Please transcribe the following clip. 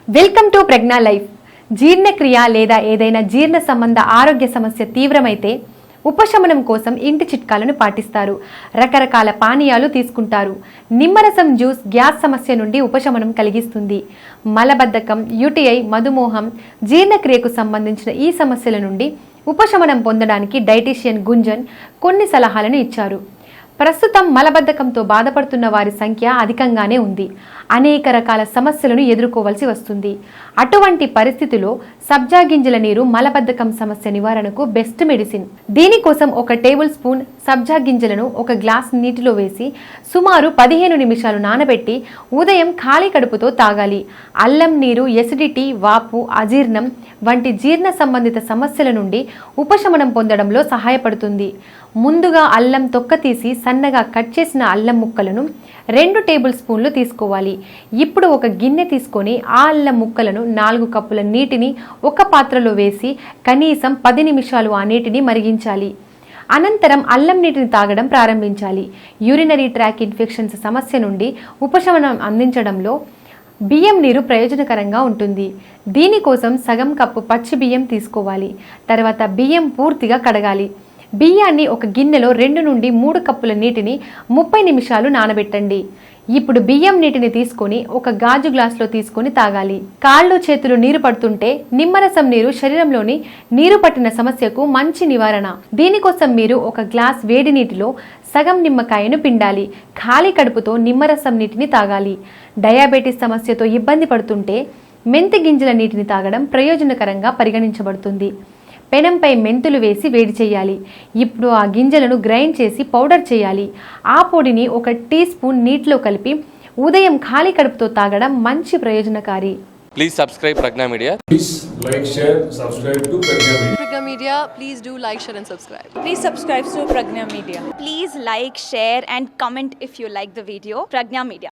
Welcome to Pragna life. జీర్ణక్రియ లేదా ఏదైనా జీర్ణ సంబంధ ఆరోగ్య సమస్య తీవ్రమైతే ఉపశమనం కోసం ఇంటి చిట్కాలను పాటిస్తారు. రకరకాల పానీయాలు తీసుకుంటారు. నిమ్మరసం జ్యూస్ గ్యాస్ సమస్య నుండి ఉపశమనం కలిగిస్తుంది. మలబద్ధకం, యూటీఐ, మధుమేహం, జీర్ణక్రియకు సంబంధించిన ఈ సమస్యల నుండి ఉపశమనం పొందడానికి డైటీషియన్ గుంజన్ కొన్ని సలహాలను ఇచ్చారు. ప్రస్తుతం మలబద్ధకంతో బాధపడుతున్న వారి సంఖ్య అధికంగానే ఉంది. అనేక రకాల సమస్యలను ఎదుర్కోవాల్సి వస్తుంది. అటువంటి పరిస్థితిలో సబ్జా గింజల నీరు మలబద్ధకం సమస్య నివారణకు బెస్ట్ మెడిసిన్. దీనికోసం 1 టేబుల్ స్పూన్ సబ్జా గింజలను 1 గ్లాస్ నీటిలో వేసి సుమారు 15 నిమిషాలు నానబెట్టి ఉదయం ఖాళీ కడుపుతో తాగాలి. అల్లం నీరు ఎసిడిటీ, వాపు, అజీర్ణం వంటి జీర్ణ సంబంధిత సమస్యల నుండి ఉపశమనం పొందడంలో సహాయపడుతుంది. ముందుగా అల్లం తొక్క తీసి సన్నగా కట్ చేసిన అల్లం ముక్కలను 2 టేబుల్ స్పూన్లు తీసుకోవాలి. ఇప్పుడు 1 గిన్నె తీసుకొని ఆ అల్లం ముక్కలను 4 కప్పుల నీటిని ఒక పాత్రలో వేసి కనీసం 10 నిమిషాలు ఆ నీటిని మరిగించాలి. అనంతరం అల్లం నీటిని తాగడం ప్రారంభించాలి. యూరినరీ ట్రాక్ ఇన్ఫెక్షన్స్ సమస్య నుండి ఉపశమనం అందించడంలో బియ్యం నీరు ప్రయోజనకరంగా ఉంటుంది. దీనికోసం సగం కప్పు పచ్చి బియ్యం తీసుకోవాలి. తర్వాత బియ్యం పూర్తిగా కడగాలి. బియ్యాన్ని 1 గిన్నెలో 2 నుండి 3 కప్పుల నీటిని 30 నిమిషాలు నానబెట్టండి. ఇప్పుడు బియ్యం నీటిని తీసుకొని 1 గాజు గ్లాసులో తీసుకొని తాగాలి. కాళ్ళు చేతులు నీరు పడుతుంటే నిమ్మరసం నీరు శరీరంలోని నీరు పట్టిన సమస్యకు మంచి నివారణ. దీనికోసం మీరు 1 గ్లాస్ వేడి నీటిలో సగం నిమ్మకాయను పిండాలి. ఖాళీ కడుపుతో నిమ్మరసం నీటిని తాగాలి. డయాబెటీస్ సమస్యతో ఇబ్బంది పడుతుంటే మెంతి గింజల నీటిని తాగడం ప్రయోజనకరంగా పరిగణించబడుతుంది. పెనంపై మెంతులు వేసి వేడి చేయాలి. ఇప్పుడు ఆ గింజలను గ్రైండ్ చేసి పౌడర్ చేయాలి. ఆ పొడిని 1 టీ స్పూన్ నీటిలో కలిపి ఉదయం ఖాళీ కడుపుతో తాగడం మంచి ప్రయోజనకారి. Please subscribe Pragna Media. Please like, share, subscribe to Pragna Media. Pragna Media, please do like, share and subscribe. Please subscribe to Pragna Media. Please like, share and comment if you like the video. Pragna Media.